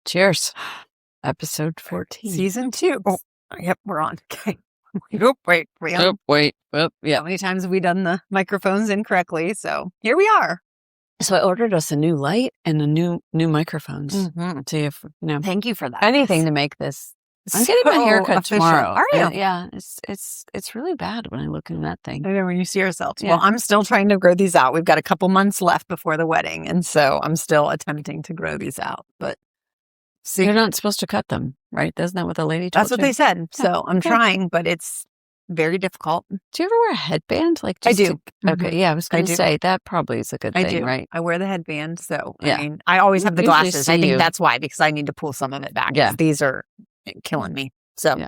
Cheers. Episode 14. Season 2. Oh, yep, we're on. Okay. Oop, wait. Oh, wait. Oh, yeah. How many times have we done the microphones incorrectly? So here we are. So I ordered us a new light and a new microphones. Mm-hmm. See if, Thank you for that. anything to make this. I'm getting my hair cut official. tomorrow. Are you? Yeah. It's really bad when I look in that thing. I know, when you see yourself. Yeah. Well, I'm still trying to grow these out. We've got a couple months left before the wedding. And so I'm still attempting to grow these out. But see, You're not supposed to cut them, right? Isn't that what the lady told that's what you? they said. So Yeah. I'm Okay. trying, but it's very difficult. Do you ever wear a headband? Like I just do. to- okay. Yeah. I was going I to do. say that probably is a good I thing, do. right? I wear the headband. So, Yeah. I mean, I always have the Usually glasses. I see think you. that's why, because I need to pull some of it back. 'Cause Yeah. These are killing me. So Yeah.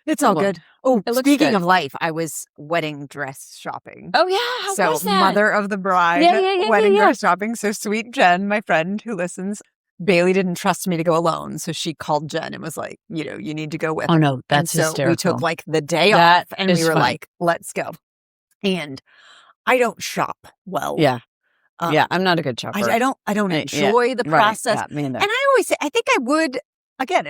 it's all Well, good. Oh, it looks speaking good. of life, I was wedding dress shopping. Oh, yeah. How So was that? mother of the bride, Yeah, wedding yeah. dress shopping. So sweet Jen, my friend who listens, Bailey didn't trust me to go alone. So she called Jen and was like, you need to go with Oh, her. no. And That's so hysterical. we took like the day That off and is we were fun. like, let's go. And I don't shop well. Yeah. Um, Yeah. I'm not a good shopper. I don't Yeah, enjoy the right. process. Yeah, me neither. And I always say, I think I would, again,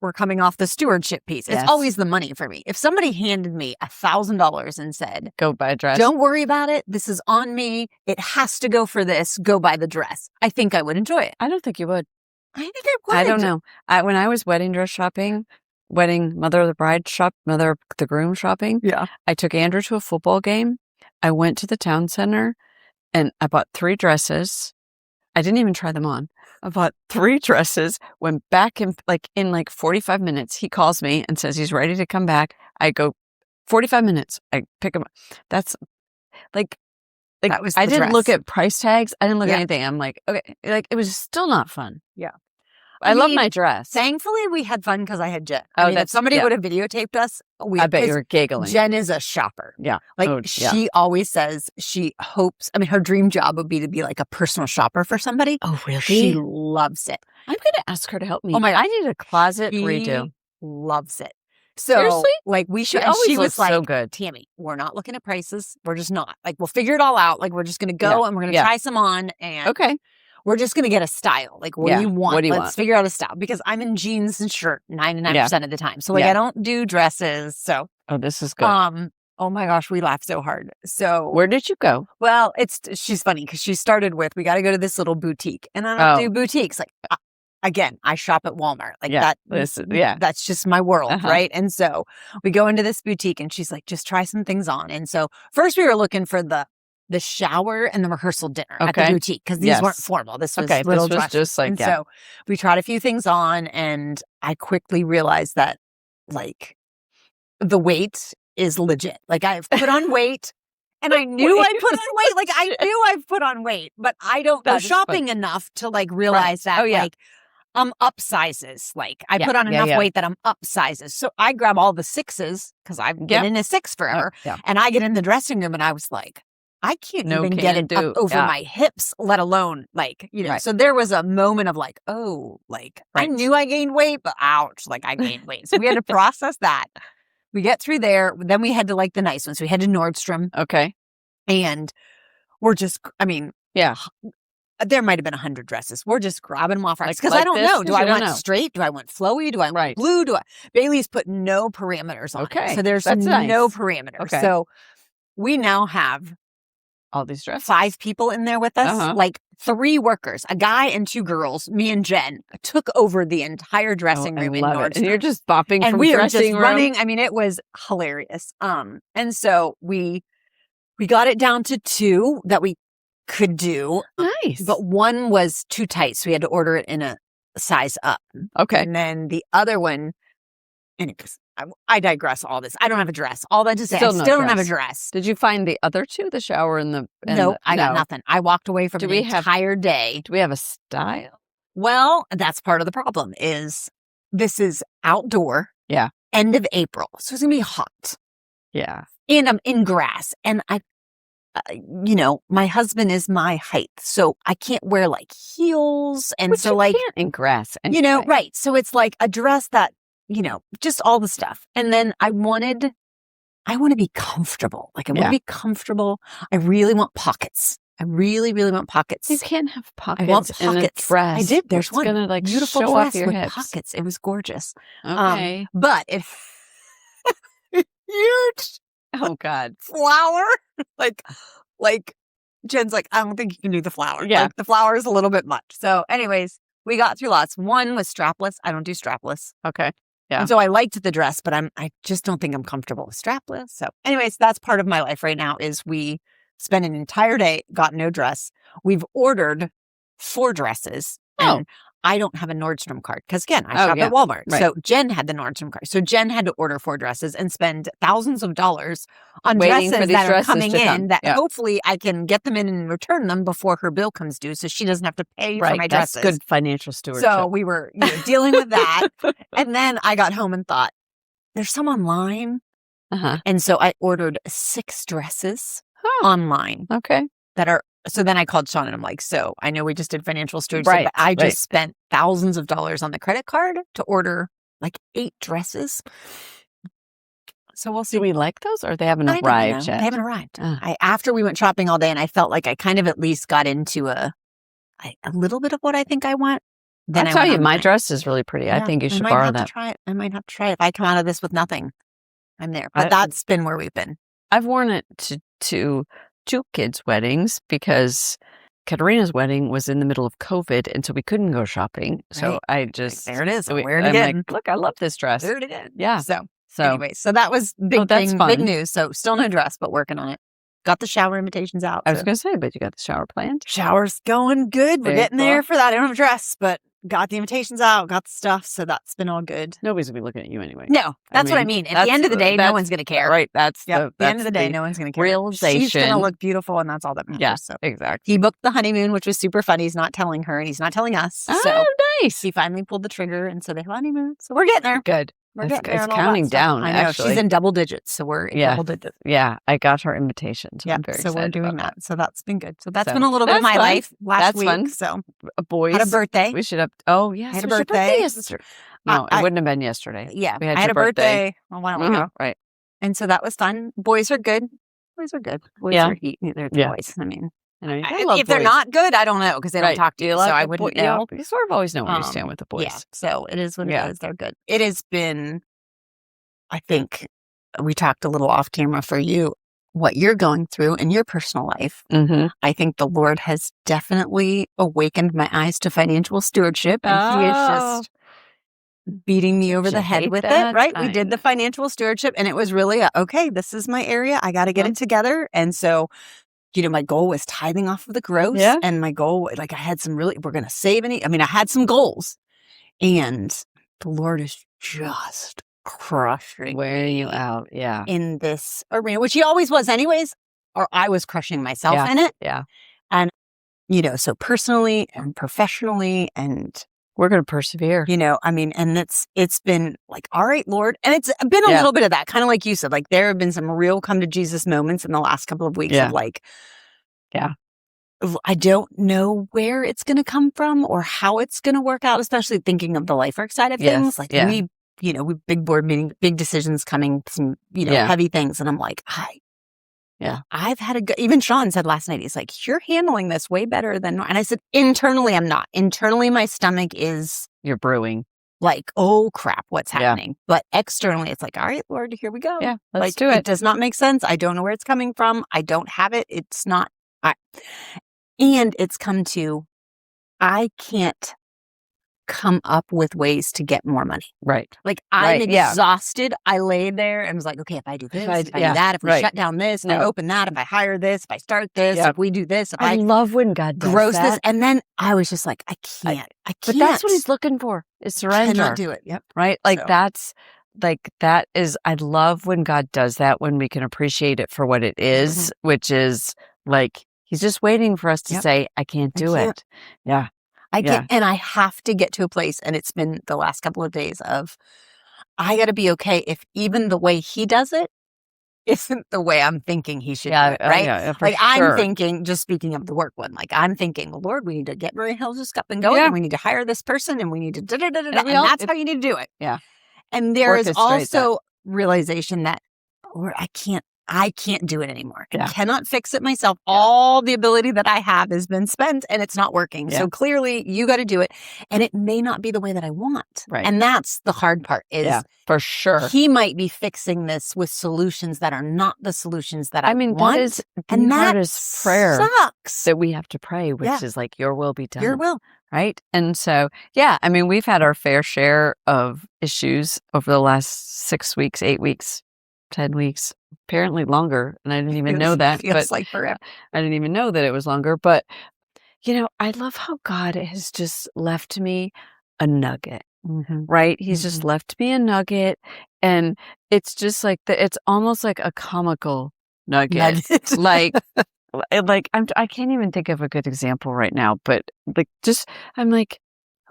we're coming off the stewardship piece. It's Yes. always the money for me. If somebody handed me $1,000 and said, Go buy a dress. don't worry about it, this is on me, it has to go for this, go buy the dress, I think I would enjoy it. I don't think you would. I think I would. I don't know. When I was wedding dress shopping, mother of the bride shop, mother of the groom shopping, Yeah. I took Andrew to a football game. I went to the town center and I bought 3 dresses. I didn't even try them on. I bought 3 dresses, went back in 45 minutes. He calls me and says he's ready to come back. I go 45 minutes. I pick him up. That's like That was I the didn't look dress. at price tags. I didn't look Yeah. at anything. I'm like, okay, like it was still not fun. Yeah. I love mean, my dress. Thankfully, we had fun because I had Jen. Oh, I mean, if that's- somebody yeah. would have videotaped us, I bet you were giggling. Jen is a shopper. Yeah. Like Oh, yeah. she always says she hopes, her dream job would be to be like a personal shopper for somebody. Oh, really? She loves it. I'm going to ask her to help me. Oh my- I need a closet She redo. loves it. So, Seriously? like we She should. And always she looks was like, so good. Tammy, we're not looking at prices. We're just not. Like we'll figure it all out. Like we're just going to go Yeah. and we're going to Yeah. try some on, and Okay. we're just going to get a style. Like what Yeah. do you want? What do you Let's want? figure out a style, because I'm in jeans and shirt 99% of the time. So like Yeah. I don't do dresses. So Oh, this is good. oh my gosh, we laughed so hard. So Where did you go? well, she's funny because she started with, we got to go to this little boutique, and I don't Oh. do boutiques. Like again, I shop at Walmart. Like Yeah, that's just my world, Uh-huh. right? And so we go into this boutique, and she's like, just try some things on. And so first we were looking for the shower and the rehearsal dinner at the Okay. boutique, because these weren't Yes. formal. This was Okay, little this was dresses. just like, and yeah. so we tried a few things on, and I quickly realized that like the weight is legit. Like I've put on weight. And I knew I put on weight. Like I knew I've put on weight, but I don't go That is shopping enough to like realize that Oh, yeah. like I'm up sizes. Like I Yeah, put on yeah, enough yeah. weight that I'm up sizes. So I grab all the 6s because I've been Yeah. in a 6 forever. Yeah. And I get in the dressing room and I was like, I can't No even can get it do. up over Yeah. my hips, let alone like, Right. So there was a moment of like, oh, like I Right. knew I gained weight, but ouch, like I gained weight. So we had to process that. We get through there. Then we head to like the nice ones. We head to Nordstrom. Okay. And we're just, Yeah. there might have been 100 dresses. We're just grabbing them off our, Like- because like I don't this? know. 'Cause Do you I don't want know. straight? Do I want flowy? Do I want Right. blue? Bailey's put no parameters on it. Okay. So there's That's no nice. parameters. Okay. So we now have All these dresses. 5 people in there with us, Uh-huh. like 3 workers, a guy and 2 girls. Me and Jen took over the entire dressing room I in love Nordstrom. it. And you're just bopping And from we were dressing just room. running. It was hilarious. And so we got it down to 2 that we could do, Nice. but one was too tight, so we had to order it in a size up. Okay. And then the other one, anyways, I digress. All this, I don't have a dress. All that to say, Still I no still don't have a dress. dress. Did you find the other 2, the shower and the... No, I got no. nothing. I walked away from Do an we have- entire day. Do we have a style? Well, that's part of the problem. Is this is outdoor? Yeah. End of April, so it's gonna be hot. Yeah. And I'm in grass, and my husband is my height, so I can't wear like heels, and Which so you like can't in grass. Anyway. right. So it's like a dress that just all the stuff, and then I want to be comfortable. Like I want to Yeah. be comfortable. I really want pockets. I really, really want pockets. You can't have I want pockets in a pockets. dress. I did. There's It's one. gonna like Beautiful show dress off your with hips. pockets. It was gorgeous. Okay. But it huge Oh God. flower. like Jen's like, I don't think you can do the flower. Yeah. Like, the flower is a little bit much. So anyways, we got through lots. One was strapless. I don't do strapless. Okay. Yeah. And so I liked the dress, but I just don't think I'm comfortable with strapless. So anyways, that's part of my life right now is we spent an entire day, got no dress. We've ordered 4 dresses. Oh. And I don't have a Nordstrom card because, again, I Oh, shop yeah. at Walmart. Right. So Jen had the Nordstrom card. So Jen had to order 4 dresses and spend thousands of dollars on Waiting for dresses these that are dresses coming to in come. that Yeah. hopefully I can get them in and return them before her bill comes due so she doesn't have to pay for Right. my That's dresses. good financial stewardship. So we were dealing with that. And then I got home and thought, there's some online. Uh-huh. And so I ordered 6 dresses Huh. online Okay. that are. So then I called Sean and I'm like, so I know we just did financial stewardship, Right, but I just right. spent thousands of dollars on the credit card to order like 8 dresses. So we'll see. Do we like those or they haven't I don't arrived know. yet? They haven't arrived. Ah. After we went shopping all day and I felt like I kind of at least got into a little bit of what I think I want. Then I'll tell you, my dress. dress is really pretty. I think you should borrow that. I might have to try it. If I come out of this with nothing, I'm there. But that's been where we've been. I've worn it to 2 kids' weddings because Katerina's wedding was in the middle of COVID, and so we couldn't go shopping. So I just There it is. I'm Wear it again. like, look, I love this dress. Wear it again. Yeah. So So anyway, so that was big that's thing, fun. big news. So still no dress, but working on it. Got the shower invitations out. I was so going to say, but you got the shower planned. shower's going good. We're Very getting cool. there for that. I don't have a dress, but got the invitations out, got the stuff. So that's been all good. Nobody's going to be looking at you anyway. No, that's what I mean. At the end of the day, no one's going to care. Right. That's Yep. the, At the end of the day, no one's going to care. realization. She's going to look beautiful, and that's all that matters. Yeah, So exactly. he booked the honeymoon, which was super fun. He's not telling her, and he's not telling us. So Oh, nice. he finally pulled the trigger, and so they honeymoon. So we're getting there. Good. We're It's, getting there it's and all that counting stuff. down, I know. actually. She's in double digits, so we're in Yeah. double digits. Yeah, I got her invitation. So Yeah, I'm very so we're excited doing about that. So that's been good. So that's So been a little bit of that's my fun. life last That's week. fun. So Boys, had a birthday. we should have. Oh, yes. I had a it was your birthday. yesterday. No, I- it wouldn't have been yesterday. Yeah, We had I had your a birthday a while ago, Mhm, right. and so that was fun. Boys are good. Boys are good. Boys Yeah. are they're Yeah. boys. I mean, You know, I- love if they're boys. not good, I don't know because they don't Right. talk to Do you, like so I the wouldn't boy- know. You sort of always know where you stand with the boys. Yeah, so it is what Yeah. it is. They're good. It has been. I think we talked a little off camera for you what you're going through in your personal life. Mm-hmm. I think the Lord has definitely awakened my eyes to financial stewardship, and He is just beating me over Don't the you head hate with that? it. Right? We I did the financial stewardship, and it was really okay. This is my area. I got to get it together, and so. My goal was tithing off of the gross. Yeah. And my goal, I had some we're going to save I had some goals. And the Lord is just crushing Wearing you me out. Yeah. in this arena, which He always was anyways, or I was crushing myself Yeah. in it. Yeah. And, so personally and professionally and, We're going to persevere. and it's been like, all right, Lord. And it's been a Yeah. little bit of that, kind of like you said, like there have been some real come to Jesus moments in the last couple of weeks Yeah. of like, Yeah. I don't know where it's going to come from or how it's going to work out, especially thinking of the life work side of things. Yes, Like yeah. we big board meeting, big decisions coming, some, Yeah. heavy things. And I'm like, I've had even Sean said last night, he's like, you're handling this way better than, and I said, internally, I'm not. Internally, my stomach is You're brewing. like, oh crap, what's Yeah. happening? But externally, it's like, all right, Lord, here we go. Yeah. Let's Like, do it it. does not make sense. I don't know where it's coming from. I don't have it. It's not. And it's come to, I can't come up with ways to get more money. Right. Like I'm Right, yeah. exhausted. I laid there and was like, okay, if I do this, if I do yeah, that, if we right. shut down this, if I No. open that, if I hire this, if I start this, Yep. if we do this, if I I love when God does gross that. this. And then I was just like, I can't. But that's what He's looking for is surrender. Cannot do it. Yep. Right? Like So. that is, I love when God does that, when we can appreciate it for what it is, which is like, He's just waiting for us to Yep. say, I can't do can't. it. Yeah. I Yeah. can't, and I have to get to a place, and it's been the last couple of days of, I got to be okay if even the way He does it isn't the way I'm thinking He should do it, right? Yeah, for Like sure. I'm thinking, just speaking of the work one, like I'm thinking, well, Lord, we need to get Mary Hill's just up and going, Yeah. and we need to hire this person, and we need to And and we all- that's how you need to do it. Yeah. And there is Orchestrate also realization that, Lord, I can't. I can't do it anymore. Yeah. I cannot fix it myself. All the ability that I have has been spent and it's not working. Yeah. So clearly you got to do it. And it may not be the way that I want. Right. And that's the hard part is for sure. he might be fixing this with solutions that are not the solutions that I want. That is and the that hardest prayer sucks. that we have to pray, which is like, your will be done. Your will. Right. And so, I mean, we've had our fair share of issues over the last 6 weeks, 8 weeks, 10 weeks, apparently longer. And I didn't even know that. Feels like forever. I didn't even know that it was longer. But, I love how God has just left me a nugget, right? He's just left me a nugget. And it's just like, it's almost like a comical nugget. Like I can't even think of a good example right now, but I'm like,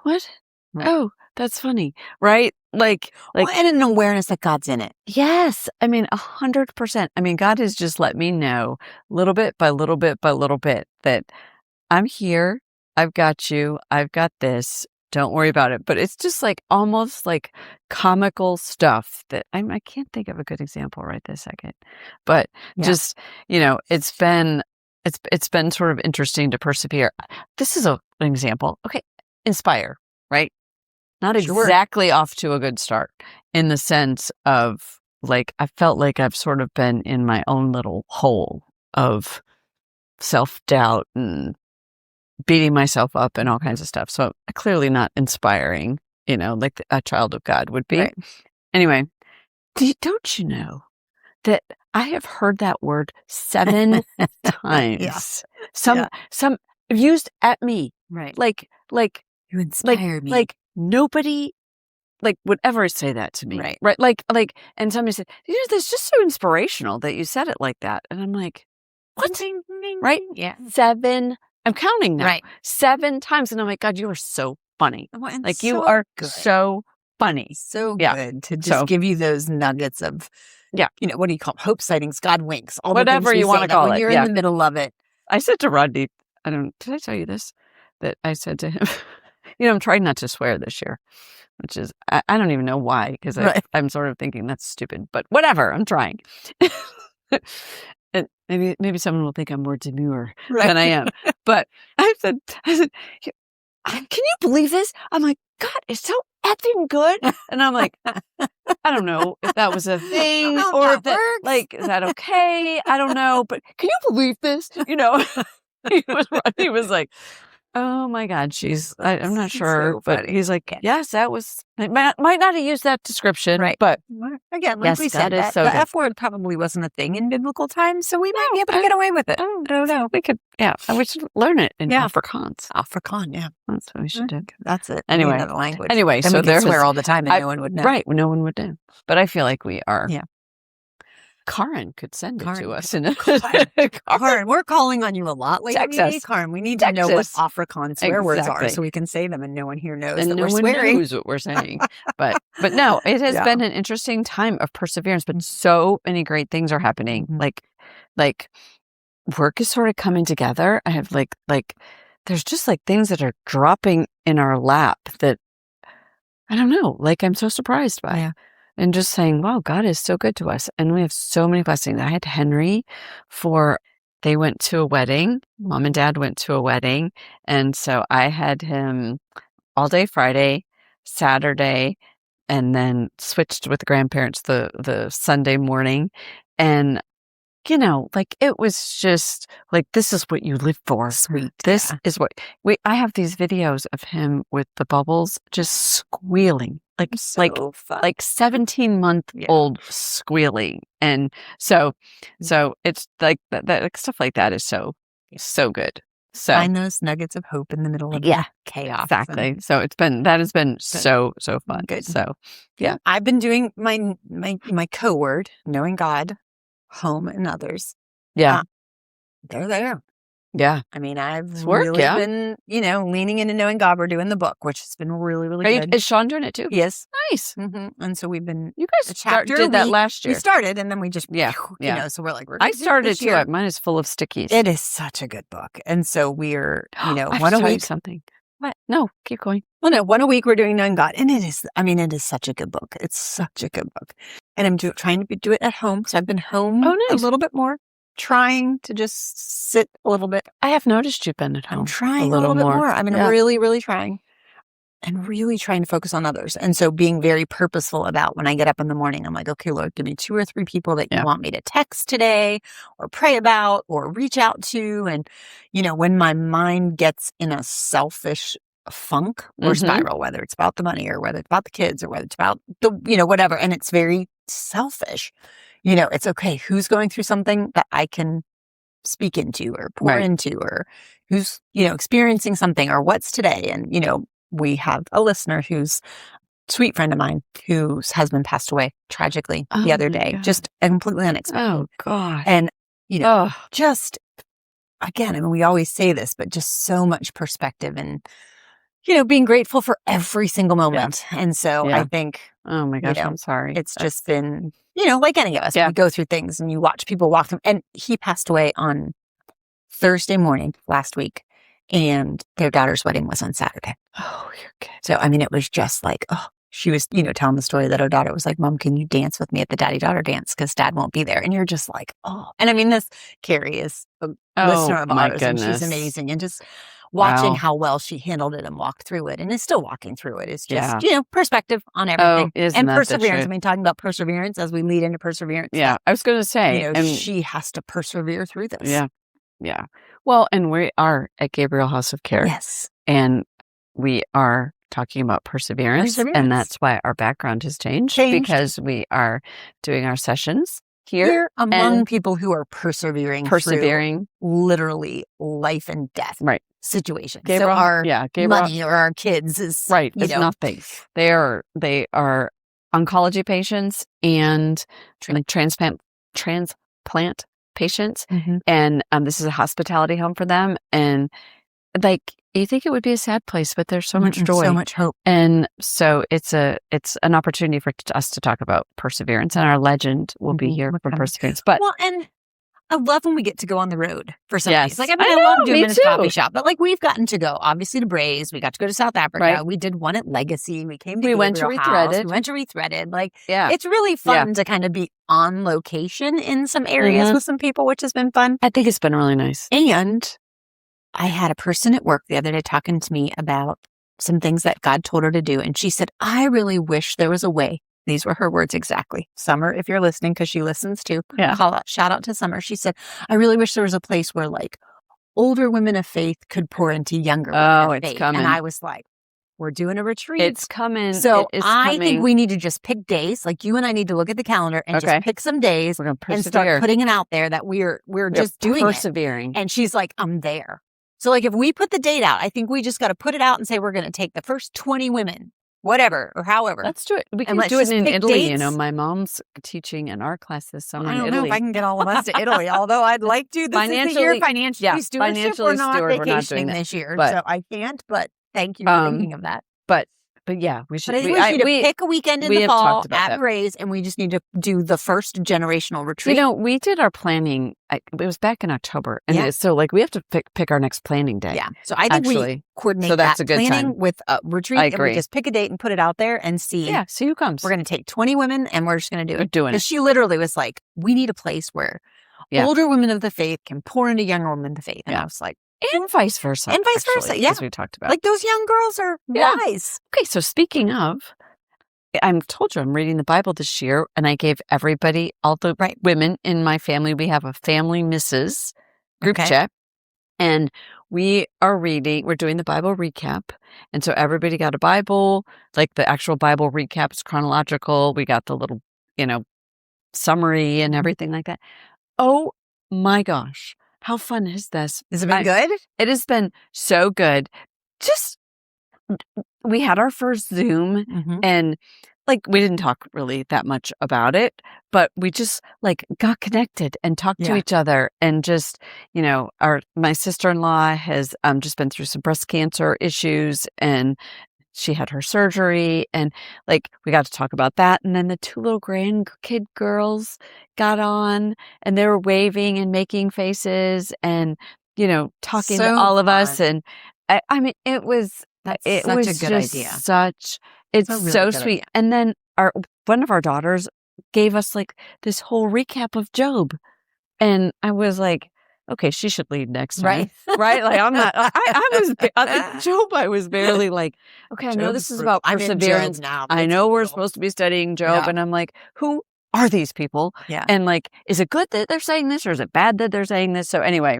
what? Right. Oh, that's funny. Right. Like, and an awareness that God's in it. Yes. I mean, 100%. I mean, God has just let me know little bit by little bit by little bit that I'm here. I've got you. I've got this. Don't worry about it. But it's just like almost like comical stuff that I can't think of a good example right this second. But just, it's been sort of interesting to persevere. This is an example. Okay. Inspire, right? Not exactly off to a good start in the sense of like, I felt like I've sort of been in my own little hole of self-doubt and beating myself up and all kinds of stuff. So clearly not inspiring, like a child of God would be. Right. Anyway, don't you know that I have heard that word 7 times? Some used at me. Right. Like you inspire me. Like nobody would ever say that to me. Right. Right. Like, and somebody said, that's just so inspirational that you said it like that. And I'm like, what? Ding, ding, right? Yeah. 7. I'm counting now. Right. 7 times. And I'm like, God, you are so funny. Like you are so funny. So good to just give you those nuggets of, what do you call them? Hope sightings, God winks, all whatever you want to call it. When you're in the middle of it. I said to Rodney, did I tell you this? That I said to him, I'm trying not to swear this year, which is, I don't even know why, because I'm sort of thinking that's stupid, but whatever, I'm trying. And maybe someone will think I'm more demure than I am. But I said, can you believe this? I'm like, God, it's so effing good. And I'm like, I don't know if that was a thing or if that, like, is that okay? I don't know. But can you believe this? He was like, oh my God, I'm not sure. So but he's like, yes, that was, I might not have used that description. Right. But again, like we said, the F word probably wasn't a thing in biblical times. So we might be able to get away with it. I don't know. We could, we should learn it in Afrikaans. Afrikaan, That's what we should do. That's it. Anyway, another language. Anyway, then so we could swear all the time and no one would know. Right. No one would know. But I feel like we are. Yeah. Karen could send it to us. Karen, we're calling on you a lot lately. Karen, we need to know what Afrikaans swear words are so we can say them and no one here knows that we're swearing. Knows what we're saying. But no, it has been an interesting time of perseverance, but so many great things are happening. Like work is sort of coming together. I have like there's just like things that are dropping in our lap that I don't know, like I'm so surprised by. Yeah. And just saying, wow, God is so good to us. And we have so many blessings. I had Henry they went to a wedding. Mom and Dad went to a wedding. And so I had him all day Friday, Saturday, and then switched with the grandparents the Sunday morning. And, it was just like, this is what you live for. Sweet. This is what I have these videos of him with the bubbles just squealing. Like 17-month-old squealing. And so it's like that stuff like that is so good. So find those nuggets of hope in the middle of chaos. Exactly. So that has been so fun. Good. So I've been doing my code word, knowing God, home, and others. Yeah. They're there. Yeah. I mean, I've really been, leaning into knowing God. We're doing the book, which has been really, really good. Is Sean doing it too? Yes. Nice. Mm-hmm. And so we've been, you guys did that last year. We started and then we just, so we're like, I started too. Mine is full of stickies. It is such a good book. And so we're, one a week. Something. What? No, keep going. Well, no, one a week we're doing Knowing God. And it is such a good book. It's such a good book. And I'm trying to do it at home. So I've been home Oh, a nice. little bit more, trying to just sit a little bit. I have noticed you've been at home. I'm trying a little bit more. I've been really, really trying. And really trying to focus on others. And so being very purposeful about when I get up in the morning, I'm like, okay, Lord, give me 2 or 3 people that you want me to text today or pray about or reach out to. And, when my mind gets in a selfish funk or spiral, whether it's about the money or whether it's about the kids or whether it's about the, whatever, and it's very selfish, it's okay. Who's going through something that I can speak into or pour into, or who's, experiencing something, or what's today? And, we have a listener who's a sweet friend of mine whose husband passed away tragically the other day, just completely unexpected. Oh, God. And, just, again, I mean, we always say this, but just so much perspective and, being grateful for every single moment. And so I think, oh my gosh, I'm sorry. It's just been, like any of us, we go through things and you watch people walk them. And he passed away on Thursday morning last week. And their daughter's wedding was on Saturday. Oh, you're good. So, I mean, it was just like, she was, telling the story that her daughter was like, Mom, can you dance with me at the daddy-daughter dance? Because Dad won't be there. And you're just like, oh. And I mean, Carrie is a listener of ours, and she's amazing. And just watching how well she handled it and walked through it and is still walking through it is just, perspective on everything. And perseverance. I mean, talking about perseverance as we lead into perseverance. Yeah, I was going to say. She has to persevere through this. Yeah. Yeah. Well, and we are at Gabriel House of Care. Yes. And we are talking about perseverance. And that's why our background has changed. Because we are doing our sessions here among people who are persevering through literally life and death situations. Gabriel, so our money or our kids is is nothing. They are oncology patients and transplant patients. And this is a hospitality home for them. And you think it would be a sad place, but there's so much joy, so much hope. And so it's an opportunity for us to talk about perseverance, and our legend will be here for perseverance. But and I love when we get to go on the road for some of these. I love doing Minutes Coffee Shop, but we've gotten to go obviously to Braze. We got to go to South Africa. We did one at Legacy. We came to we went to Rethreaded. We went to Rethreaded. It's really fun to kind of be on location in some areas with some people, which has been fun. I think it's been really nice. And I had a person at work the other day talking to me about some things that God told her to do. And she said, I really wish there was a way. These were her words exactly. Summer, if you're listening, because she listens too. Shout out to Summer. She said, I really wish there was a place where older women of faith could pour into younger women of faith. It's coming. And I was like, we're doing a retreat. It's coming. So I think we need to just pick days. You and I need to look at the calendar and just pick some days and start putting it out there that we're just doing persevering. And she's like, I'm there. So if we put the date out, I think we just got to put it out and say we're going to take the first 20 women, whatever or however. Let's do it. We can do it in Italy. Dates. My mom's teaching an art class this summer in Italy. I don't know if I can get all of us to Italy, although I'd like to. This is the year financially. Financially, we're not vacationing this year, so I can't. But thank you for thinking of that. But yeah, we should. But I think we need to pick a weekend in the fall at Braze, and we just need to do the first generational retreat. We did our planning. It was back in October, and so we have to pick our next planning day. Yeah, so I think we coordinate that's that planning with a retreat. I agree. And we just pick a date and put it out there and see. Yeah, see who comes. We're going to take 20 women, and we're just going to do it. We're doing it. She literally was like, "We need a place where older women of the faith can pour into younger women of the faith," and I was like. And vice versa. As we talked about. Those young girls are wise. Okay, so speaking of, I told you I'm reading the Bible this year, and I gave everybody, all the women in my family, we have a family Mrs. group chat, and we're doing the Bible recap, and so everybody got a Bible, the actual Bible recap is chronological. We got the little, summary and everything like that. Oh my gosh. How fun is this? Has it been good? It has been so good. We had our first Zoom and we didn't talk really that much about it, but we just got connected and talked to each other and just, my sister-in-law has just been through some breast cancer issues and she had her surgery and we got to talk about that. And then the 2 little grandkid girls got on and they were waving and making faces and, talking to all of us. And I mean, it was That's It such was a good just idea. it's a really so good sweet. idea. And then one of our daughters gave us like this whole recap of Job. And I was like, okay, she should lead next time. Right. Right? Like I'm not, Job, I was barely like, okay, I know Job's this is brutal. about I'm in Job perseverance. now, but I it's know we're brutal. supposed to be studying Job. Yeah. And I'm like, who are these people? Yeah. And like, is it good that they're saying this or is it bad that they're saying this? So anyway,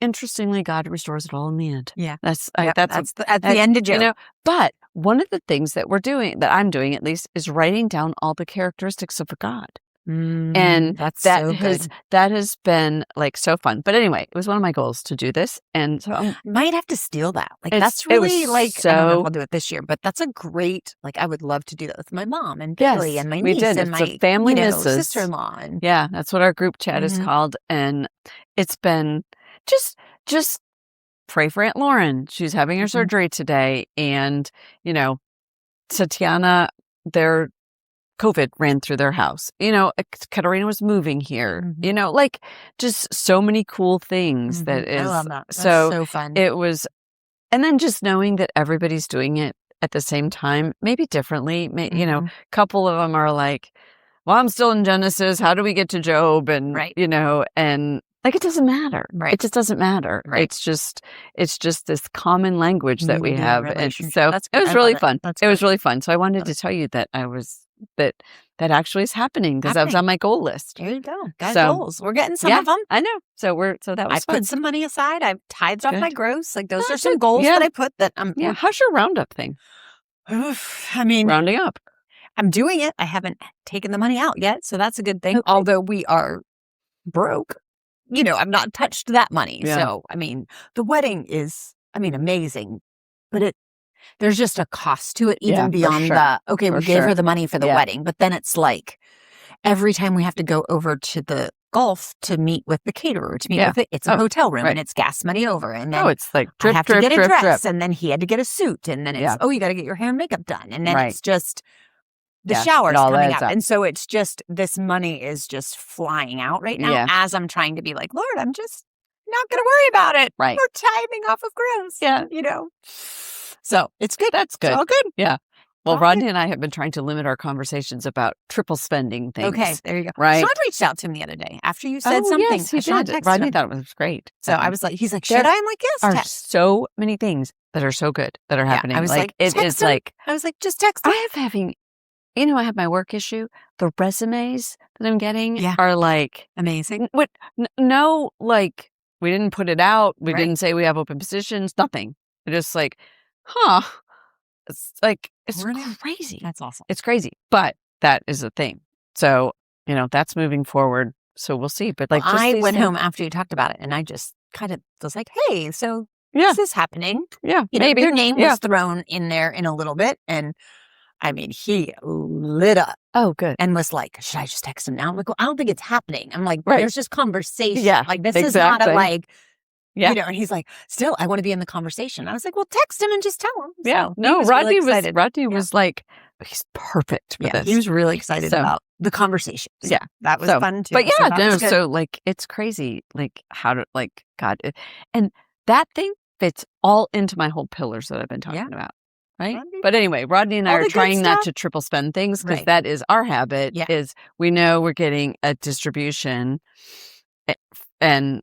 interestingly, God restores it all in the end. Yeah. That's at the end of Job. But one of the things that I'm doing at least, is writing down all the characteristics of a God. And that's that so has good. been like so fun. But anyway, it was one of my goals to do this. And so I might have to steal that. Like It's- that's really it was like, I don't know if so- I'll do it this year, but that's a great, like I would love to do that with my mom and Yes, Bailey and my we niece did. and It's my a family misses. sister-in-law. And yeah, that's what our group chat is Mhm. called. And it's been just pray for Aunt Lauren. She's having her Mhm. surgery today. And, Tatiana, their COVID ran through their house. Katarina was moving here. Mhm. Like just so many cool things that is. I love that. That's so so fun. it was, and then just knowing that everybody's doing it at the same time, maybe differently. A couple of them are like, well, I'm still in Genesis. How do we get to Job? And, Right. and like, it doesn't matter. Right. It just doesn't matter. Right. It's just this common language that we Unity and have. And relationship. so That's it good. was I really love it. fun. That's It was good. really fun. So I wanted Love to it. tell you that that actually is happening because that was on my goal list. There you go. Got So, goals. We're getting some yeah, of them. I know. So that was I've fun. put some money aside. I've tithed off Good. my gross. Like those Oh, are some good. goals Yeah. that I put that I'm. Yeah. How's your roundup thing? I mean, Rounding up. I'm doing it. I haven't taken the money out yet, so that's a good thing. Okay. Although we are broke, I've not touched that money. Yeah. So, I mean, the wedding is, amazing, but there's just a cost to it, even Yeah, for beyond sure. we For gave sure. her the money for the Yeah. wedding, but then it's like every time we have to go over to the golf to meet with the caterer, to meet Yeah. with it, it's a Oh, hotel room right. and it's gas money over. And then It's like I drip, have drip, to get a drip, dress, drip. and then he had to get a suit, and then it's Yeah. you got to get your hair and makeup done, and then Right. it's just the Yeah, shower's it all coming adds up. up. And so it's just this money is just flying out right now Yeah. as I'm trying to be like, Lord, I'm just not going to worry about it. Right. We're timing off of gross. Yeah. So it's good. That's good. It's all good. Yeah. Well, All Rodney good. and I have been trying to limit our conversations about triple spending things. Okay, there you go. Right. Sean reached out to him the other day after you said Oh, something. yes, he Sean did. texted Rodney him. thought it was great. So I was like, he's like, There should I? I'm like, yes, are text. so many things that are so good that are happening. I was like, it text is him. like I was like, just text him. I have my work issue. The resumes that I'm getting Yeah. are like Amazing. no, like we didn't put it out. We Right. didn't say we have open positions. Nothing. They're just like, huh? It's like it's We're in. crazy. That's awesome. It's crazy, but that is a thing. So that's moving forward. So we'll see. But like, Well, just I these went things- home after you talked about it, and I just kind of was like, hey, so Yeah. this is happening. Yeah, You know, maybe your name Yeah. was thrown in there in a little bit, and I mean, he lit up Oh, good. and was like, should I just text him now? I'm like, well, I don't think it's happening. I'm like, Right. there's just conversation. Yeah, Like, this is not a exactly. like, Yeah. and he's like, still, I want to be in the conversation. I was like, well, text him and just tell him. Yeah. So he No, was really Rodney excited. was like, he's perfect for Yeah, this. he was really excited So- about the conversation. So Yeah. that was So- fun too. But So yeah, that no, was good. so like it's crazy, like how to like God, and that thing fits all into my whole pillars that I've been talking about, right? Rodney- But anyway, Rodney and I All are the good trying not stuff. to triple spend things because Right. that is our habit. Yeah. Is we know we're getting a distribution, and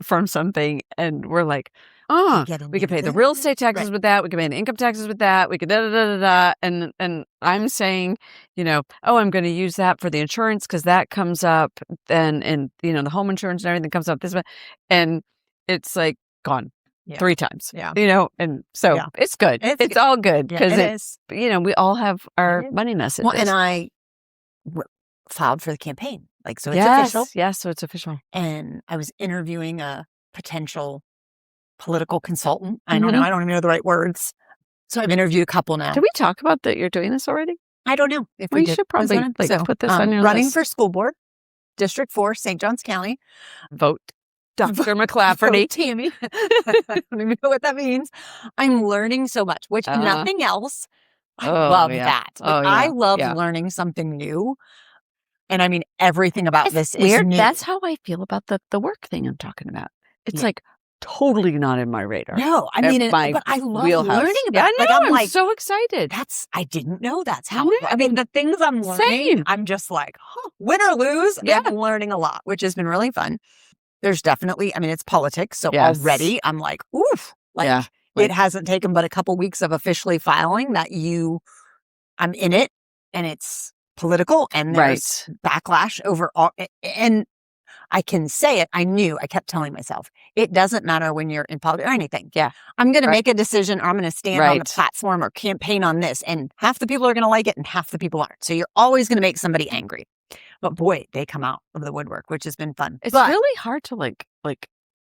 from something, and we're like, oh, Get we could pay the into real it. estate taxes Right. with that. We could pay the income taxes with that. We could da da da da da. And I'm saying, oh, I'm going to use that for the insurance because that comes up. And the home insurance and everything comes up this way, and it's like gone Yeah. 3 times. Yeah. And so Yeah. it's good. It's It's good. all good Yeah, because it is. we all have our It is. money messages. Well, and I filed for the campaign. Like, so it's yes, official. yes. So it's official. And I was interviewing a potential political consultant. I don't know. I don't even know the right words. So I've interviewed a couple now. Did we talk about that? You're doing this already? I don't know if We we did. should probably, Was it? like, put this on your running list. for school board, District 4, St. Johns County. Vote Dr. Vote McClafferty. Tammy. I don't even know what that means. I'm learning so much, which nothing else. I love that. Like, I love learning something new. And I mean, everything about this is weird. new. That's how I feel about the work thing I'm talking about. It's Yeah. like, totally not in my radar. No, I mean, my but I love wheelhouse. learning Yeah, about I it. Like, know, I'm I'm like, so excited. I didn't know that's how. know. I mean, the things I'm learning, Same. I'm just like, win or lose, Yeah. I'm learning a lot, which has been really fun. There's definitely, I mean, it's politics. So Yes. already I'm like, oof, like, Yeah. it hasn't taken but a couple weeks of officially filing that I'm in it, and it's political, and there's backlash over all, and I can say it. I kept telling myself, it doesn't matter when you're in politics or anything. Yeah. I'm going to make a decision, or I'm going to stand on the Right. platform or campaign on this, and half the people are going to like it and half the people aren't. So you're always going to make somebody angry. But boy, they come out of the woodwork, which has been fun. It's But really hard to like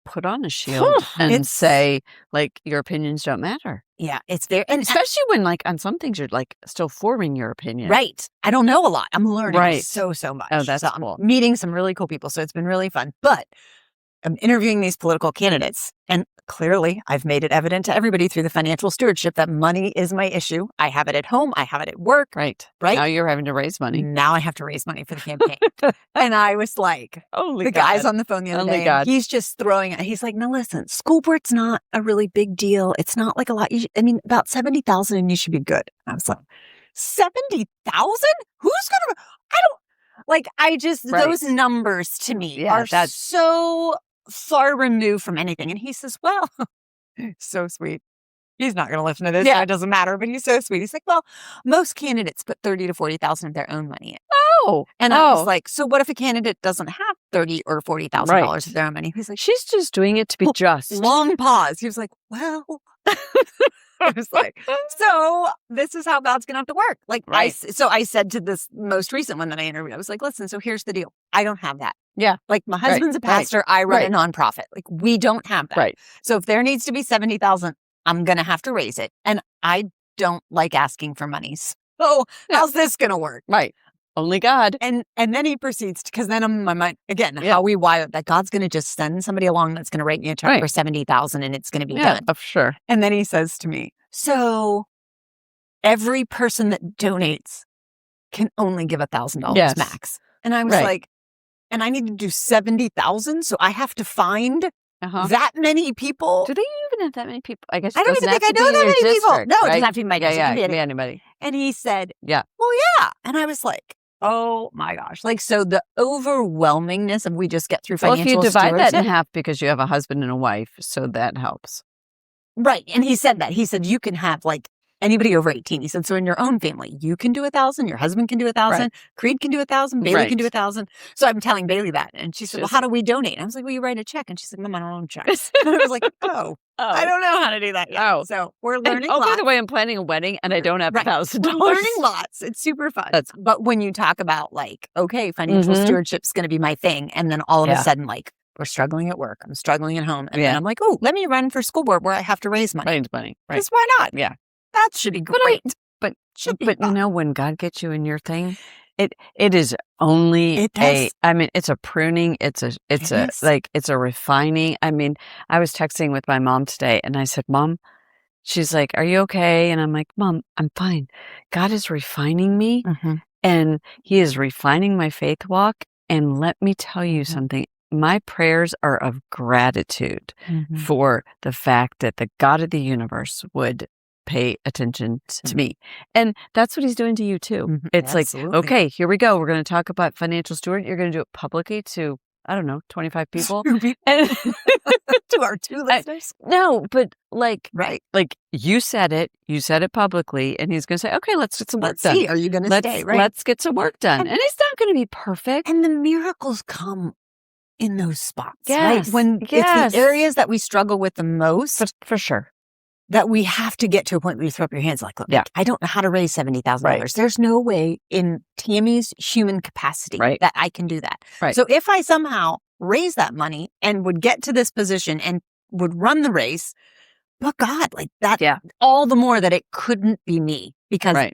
put on a shield and say like your opinions don't matter. Yeah, it's there. And Especially when like on some things you're like still forming your opinion. right. I don't know a lot. I'm learning Right. so much. Oh, that's so cool. I'm meeting some really cool people. So it's been really fun. But I'm interviewing these political candidates, and clearly I've made it evident to everybody through the financial stewardship that money is my issue. I have it at home. I have it at work. Right. Right. Now you're having to raise money. Now I have to raise money for the campaign. And I was like, Only the God. guy's on the phone the other Only day. God. He's just throwing it. He's like, no, listen, school board's not a really big deal. It's not like a lot. I mean, about 70,000 and you should be good. I was like, 70,000? Who's going to, I don't, like, I just, those numbers to me are so far removed from anything. And he says, well, so sweet. He's not going to listen to this. Yeah. So it doesn't matter, but he's so sweet. He's like, well, most candidates put 30 to 40,000 of their own money in. Oh. And I was like, so what if a candidate doesn't have $30,000 or $40,000 of their own money? He's like, she's just doing it to be just. Long pause. He was like, well, I was like, so this is how God's going to have to work. Like, I said to this most recent one that I interviewed, I was like, listen, so here's the deal. I don't have that. Yeah. Like, my husband's a pastor. I run a nonprofit. Like, we don't have that. Right. So if there needs to be 70,000, I'm going to have to raise it. And I don't like asking for money. So how's this going to work? Right. Only God. And then he proceeds, because then I'm in my mind, again, how we wire that God's going to just send somebody along that's going to write me a check for 70,000 and it's going to be done. Oh, sure. And then he says to me, so every person that donates can only give $1,000 max. And I was like, and I need to do 70,000. So I have to find that many people. Do they even have that many people? I guess I don't even think I know that many people. No, it doesn't have to be my district. Yeah, it can be anybody. And he said, well, yeah. And I was like, oh my gosh. Like, so the overwhelmingness of we just get through financial if you divide stewardship. that in half because you have a husband and a wife, so that helps. Right. And he said that. He said, you can have like anybody over 18. He said, so in your own family, you can do 1,000, your husband can do 1,000, Creed can do 1,000, Bailey can do 1,000. So I'm telling Bailey that. And she said, well, how do we donate? And I was like, well, you write a check. And she's like, Mom, I don't own checks. And I was like, I don't know how to do that yet. So we're learning lots. By the way, I'm planning a wedding and I don't have $1,000. We're learning lots. It's super fun. But when you talk about like, okay, financial stewardship's going to be my thing. And then all of a sudden, like, we're struggling at work. I'm struggling at home. And then I'm like, oh, let me run for school board where I have to raise money. Raise money. Right. Because why not? Yeah. That should be great. But you know, when God gets you in your thing, it is only I mean, it's a pruning. It's a refining. I mean, I was texting with my mom today and I said, Mom, she's like, are you okay? And I'm like, Mom, I'm fine. God is refining me and he is refining my faith walk. And let me tell you something. My prayers are of gratitude for the fact that the God of the universe would pay attention to me. And that's what he's doing to you too. It's like, okay, here we go. We're going to talk about financial steward. You're going to do it publicly to, I don't know, 25 people. And to our 2 listeners? No, but like you said it publicly, and he's going to say, okay, let's get some work done. See, are you going to stay? Right. Let's get some work done. And it's not going to be perfect. And the miracles come in those spots. Yes. Right? When it's the areas that we struggle with the most. For sure. That we have to get to a point where you throw up your hands like, look, I don't know how to raise $70,000. There's no way in Tammy's human capacity that I can do that. Right. So if I somehow raise that money and would get to this position and would run the race, but God, like that, all the more that it couldn't be me because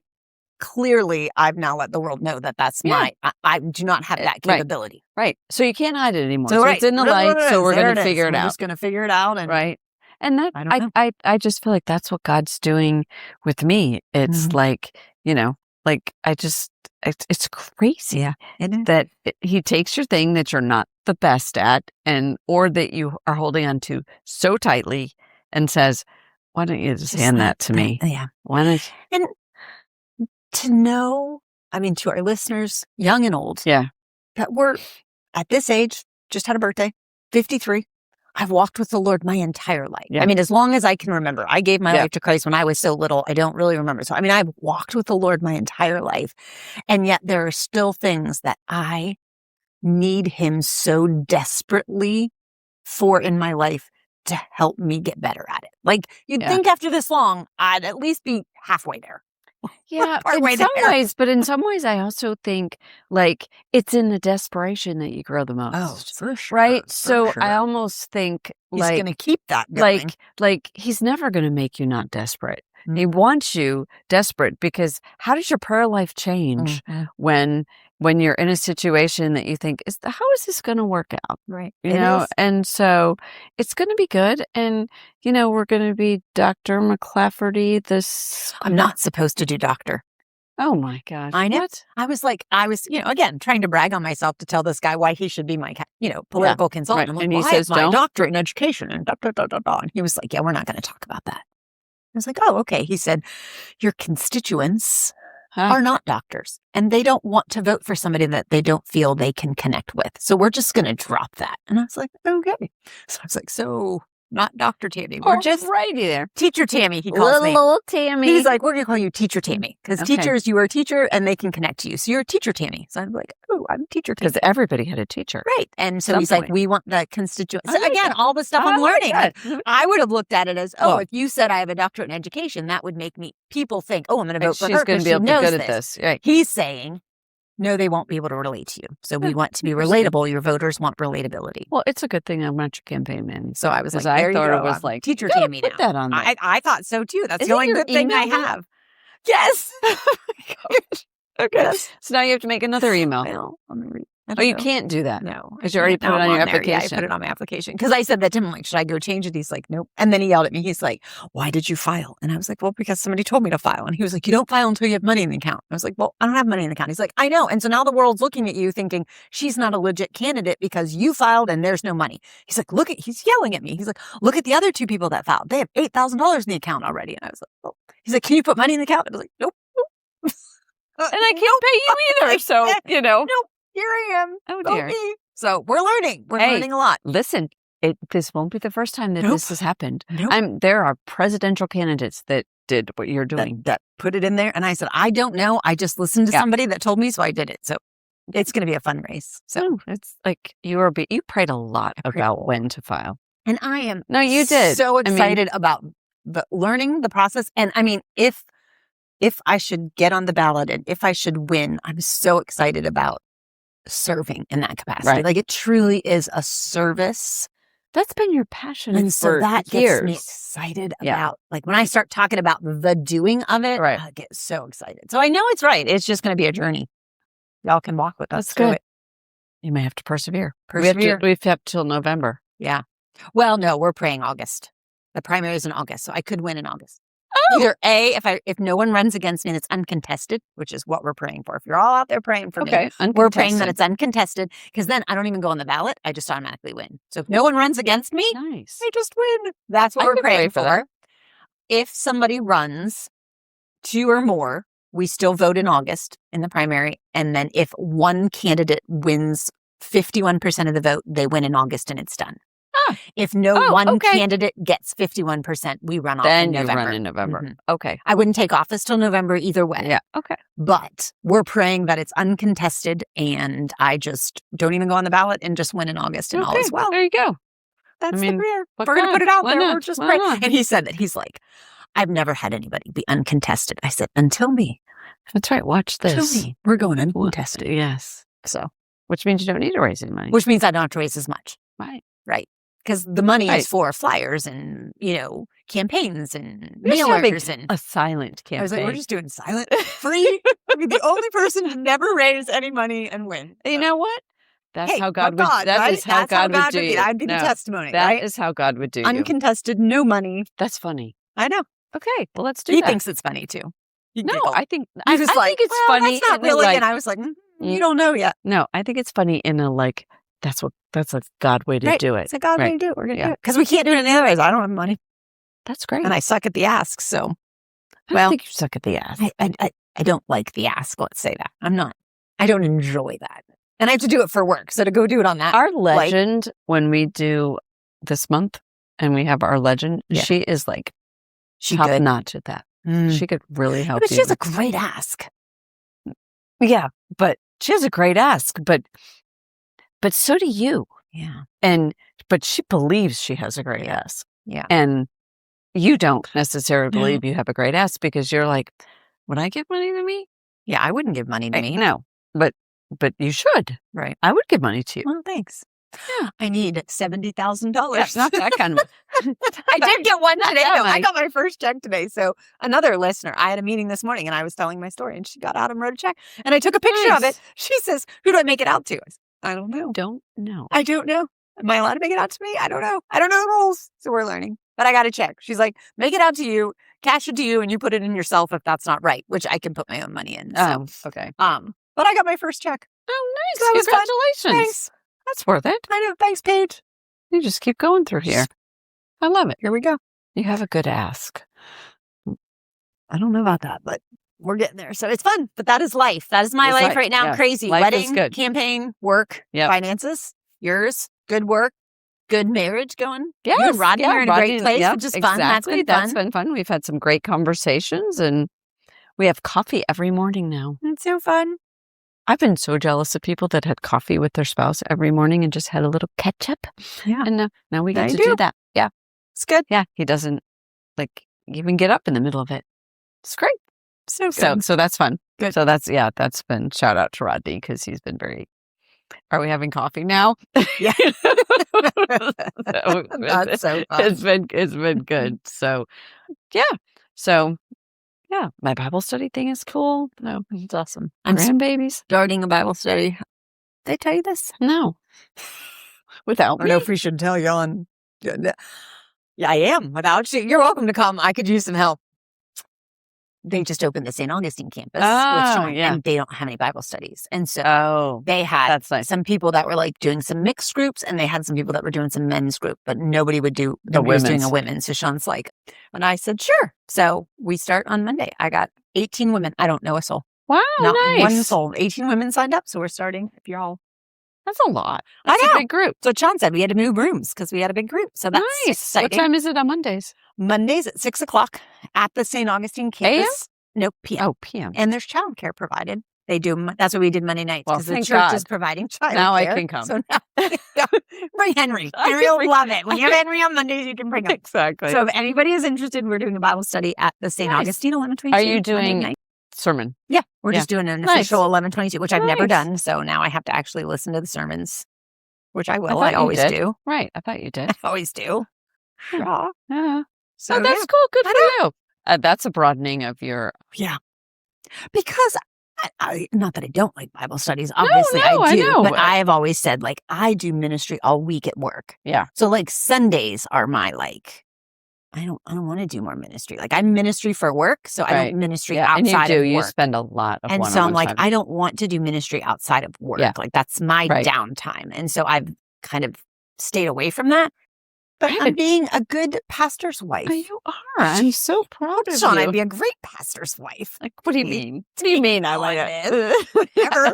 clearly I've now let the world know that that's I do not have that capability. Right. So you can't hide it anymore. So it's in the light. So we're going to figure it out. We're just going to figure it out. And And that I just feel like that's what God's doing with me. It's like, you know, like it's crazy that he takes your thing that you're not the best at, or that you are holding on to so tightly, and says, why don't you just hand that to me? Yeah. Why don't And to know, I mean, to our listeners, young and old, yeah. that we're at this age, just had a birthday, 53. I've walked with the Lord my entire life. Yeah. I mean, as long as I can remember. I gave my life to Christ when I was so little. I don't really remember. So, I mean, I've walked with the Lord my entire life. And yet there are still things that I need him so desperately for in my life to help me get better at it. Like, you'd think after this long, I'd at least be halfway there. Yeah, in some ways, but in some ways I also think like it's in the desperation that you grow the most. Oh, for sure. Right? So I almost think he's like going to keep that going. Like he's never going to make you not desperate. Mm-hmm. He wants you desperate, because how does your prayer life change when you're in a situation that you think, how is this going to work out? Right. You know, and so it's going to be good. And, you know, we're going to be Dr. McClafferty this. I'm not supposed to do doctor. Oh my gosh. I know. What? I was, you know, again, trying to brag on myself to tell this guy why he should be my, you know, political consultant. Right. I'm like, and he says, my doctorate in education and And he was like, yeah, we're not going to talk about that. I was like, oh, okay. He said, your constituents are not doctors, and they don't want to vote for somebody that they don't feel they can connect with. So we're just going to drop that. And I was like, okay. So I was like, so not Dr. Tammy. We're just righty there. Teacher Tammy, he calls me. Little Tammy. He's like, we're going to call you Teacher Tammy, because teachers, you are a teacher and they can connect to you. So you're a Teacher Tammy. So I'm like, oh, I'm Teacher Tammy. Because everybody had a teacher. Right. And so he's like, we want that constituent. So again, all the stuff I'm learning. I would have looked at it as, if you said I have a doctorate in education, that would make people think, oh, I'm going to vote for her. She's going to be able to be good at this. Right. He's saying, no, they won't be able to relate to you. So we want to be relatable. Your voters want relatability. Well, it's a good thing I'm not your campaign man. So I was like, I thought it was like, Teacher Tammy now. Put that on there. I thought so too. That's the only good thing I have. Yes. Okay. Yes. So now you have to make another email. Well, you can't do that. No. Because you already put it on your application. Yeah, I put it on my application. Because I said that to him, like, should I go change it? He's like, nope. And then he yelled at me. He's like, why did you file? And I was like, well, because somebody told me to file. And he was like, you don't file until you have money in the account. I was like, well, I don't have money in the account. He's like, I know. And so now the world's looking at you thinking she's not a legit candidate because you filed and there's no money. He's like, he's yelling at me. He's like, look at the other two people that filed. They have $8,000 in the account already. And I was like, well, he's like, can you put money in the account? I was like, nope. And I can't pay you either. So, you know. Nope. Here I am. Oh, dear. Okay. So we're learning. We're learning a lot. Listen, this won't be the first time that this has happened. Nope. There are presidential candidates that did what you're doing. That put it in there. And I said, I don't know. I just listened to somebody that told me, so I did it. So it's going to be a fun race. So it's like you prayed a lot about when to file. And I am you did. So excited about the learning the process. And I mean, if I should get on the ballot and if I should win, I'm so excited about serving in that capacity. Right. Like, it truly is a service. That's been your passion. And so that years. gets me excited about, like, when I start talking about the doing of it, right. I get so excited. So I know it's right. It's just going to be a journey. Y'all can walk with us through it. You may have to persevere. We have till November. Yeah. Well, no, we're praying August. The primary is in August, so I could win in August. Oh. Either if no one runs against me and it's uncontested, which is what we're praying for. If you're all out there praying for me, we're praying that it's uncontested, because then I don't even go on the ballot. I just automatically win. So if no one runs against me, I just win. That's what we're praying for. If somebody runs 2 or more, we still vote in August in the primary. And then if one candidate wins 51% of the vote, they win in August and it's done. If one candidate gets 51%, we run off in November. Then you run in November. Mm-hmm. Okay. I wouldn't take office till November either way. Yeah. Okay. But we're praying that it's uncontested and I just don't even go on the ballot and just win in August and all is well. There you go. That's the prayer. We're going to put it out there. We're just praying. And he said that. He's like, I've never had anybody be uncontested. I said, until me. That's right. Watch this. Until me. We're going uncontested. Yes. So. Which means you don't need to raise any money. Which means I don't have to raise as much. Right. Right. Because the money is for flyers and, campaigns and mailers and a silent campaign. I was like, we're just doing silent, free. I mean, the only person to never raise any money and win. You know what? That's how God would. That is how God would do you. I'd be the testimony. That is how God would do you. Uncontested, no money. That's funny. I know. Okay, well, let's do that. He thinks it's funny too. No, I think I think it's funny. That's not really. And I was like, you don't know yet. No, I think it's funny in a That's a God way to do it. It's a God way Right. to do it. We're going to Yeah. do it. Because we can't do it any other ways. I don't have money. That's great. And I suck at the ask. So, I don't think you suck at the ass. I don't like the ask. Let's say that. I don't enjoy that. And I have to do it for work. So to go do it on that. Our legend, when we do this month and we have our legend, she is like top notch at that. She could really help But you. she has a great ask. Yeah, but she has a great ask, but so do you. Yeah. But she believes she has a great ask. Yeah. And you don't necessarily believe you have a great ask because you're like, would I give money to me? Yeah, I wouldn't give money to me. No, but you should. Right. I would give money to you. Well, thanks. Yeah. I need $70,000. Yeah, not that kind of. I did get one today. that No, I money. got my first check today. So another listener, I had a meeting this morning and I was telling my story and she got out and wrote a check and I took a picture of Nice. it. She says, who do I make it out to? I said, I don't know. Don't know. I don't know. Am I allowed to make it out to me? I don't know. I don't know the rules. So we're learning. But I got a check. She's like, make it out to you, cash it to you, and you put it in yourself if that's not right, which I can put my own money in. So, okay. but I got my first check. Oh, nice. So that was fun. Congratulations. Thanks. That's worth it. I know. Thanks, Paige. You just keep going through here. I love it. Here we go. You have a good ask. I don't know about that, but we're getting there. So it's fun. But that is life. That is my It's life life. right now. Yeah. Crazy. Life is Wedding, good. campaign, work, finances, yours, good work, good marriage going. Yes. You and Rodney are in a great place, which is fun. That's been fun. That's been fun. We've had some great conversations and we have coffee every morning now. It's so fun. I've been so jealous of people that had coffee with their spouse every morning and just had a little ketchup. Yeah. And now we get to do. do that. Yeah. It's good. Yeah. He doesn't even get up in the middle of it. It's great. So good. So that's fun. Good. So that's been shout out to Rodney because he's been very. Are we having coffee now? Yeah. That's so fun. It's been good. So yeah, my Bible study thing is cool. No, it's awesome. I'm Grandbabies. Starting a Bible study. Did they tell you this? No, without I me. don't know if we should tell you on. Yeah, I am. Without you, you're welcome to come. I could use some help. They just opened the St. Augustine campus with Sean, and they don't have any Bible studies. And so they had that's nice. Some people that were like doing some mixed groups, and they had some people that were doing some men's group, but nobody was doing a women's. So Sean's like, and I said, sure. So we start on Monday. I got 18 women. I don't know a soul. Wow, Not nice. one soul. 18 women signed up. So we're starting. If you're all. That's a lot. I That's know. a big group. So Sean said we had to move rooms because we had a big group. So that's Nice. exciting. What time is it on Mondays? Mondays at 6:00 at the St. Augustine campus. No, PM. Oh, PM. And there's childcare provided. They do. That's what we did Monday nights Well, because the thank church God. is providing childcare. Now I can come. So now, bring Henry. Henry will love it. When you have Henry on Mondays, you can bring him. Exactly. So if anybody is interested, we're doing a Bible study at the St. Augustine 1122. Are you Monday doing night. sermon? Yeah, we're just doing an Nice. official 1122, which I've never Nice. done. So now I have to actually listen to the sermons, which I will. thought I you always did. do. Right. I thought you did. I always do. Yeah. Yeah. So that's yeah. cool. Good for you. That's a broadening of your. Yeah. Because I not that I don't like Bible studies. Obviously no, I do. I know. But I have always said, like, I do ministry all week at work. Yeah. So like Sundays are my like, I don't want to do more ministry. Like I'm ministry for work. So I don't ministry outside and you do. of work. You spend a lot of And so I'm like, I don't want to do ministry outside of work. Yeah. Like that's my downtime. And so I've kind of stayed away from that. But I'm being a good pastor's wife. You are. I'm so proud of Sean, you. I'd be a great pastor's wife. Like, what do you mean? What do you mean? I like it. Whatever.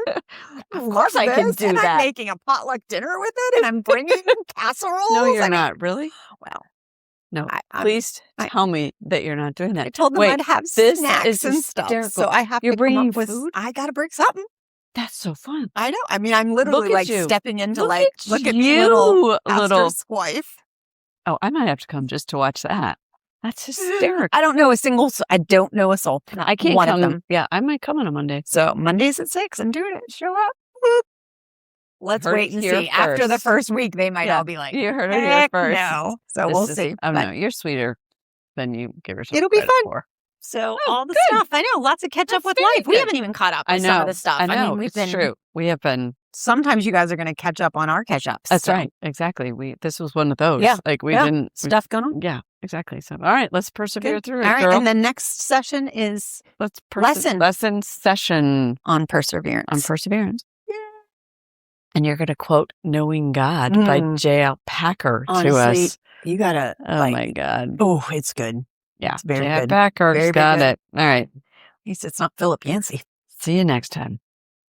Of course I can do and that. I'm making a potluck dinner with it, and I'm bringing casseroles. No, you're I mean, not. Really? well, No. I'm- Please tell me that you're not doing that. I told them Wait, I'd have this snacks is and stuff. hysterical. So I have You're to come bringing up with. food? I got to bring something. That's so fun. I know. I mean, I'm literally Look at like you. stepping into Look like, at look at you, me, little little- pastor's wife. Oh, I might have to come just to watch that. That's hysterical. I don't know a single. I don't know a soul. I can't one come. of them. Yeah, I might come on a Monday. So Mondays at 6, I'm doing it. Show up. Let's Heard wait it and here see. After the first. first week, they might all be like, You heard it here "Heck first. no." So This we'll is- see. Oh But- no, you're sweeter than you give yourself. It'll be credit fun. for. So Oh, all the good. stuff. I know. Lots of catch up That's with very life. We good. haven't even caught up I with know. some of the stuff. I know. mean, we've It's been true. We have been. sometimes you guys are going to catch up on our catch ups. That's right. Exactly. This was one of those. Yeah. Like we Yeah. didn't. Stuff going on. Yeah. Exactly. So all right, let's persevere Good. through it, All right. girl. And the next session is Let's lesson. lesson session on perseverance. on perseverance. And you're going to quote Knowing God by J.L. Packer to us. You got to, oh my God. Oh, it's good. Yeah. It's very J.L. good. Packer's Very got good. it. All right. At least it's not Philip Yancey. See you next time.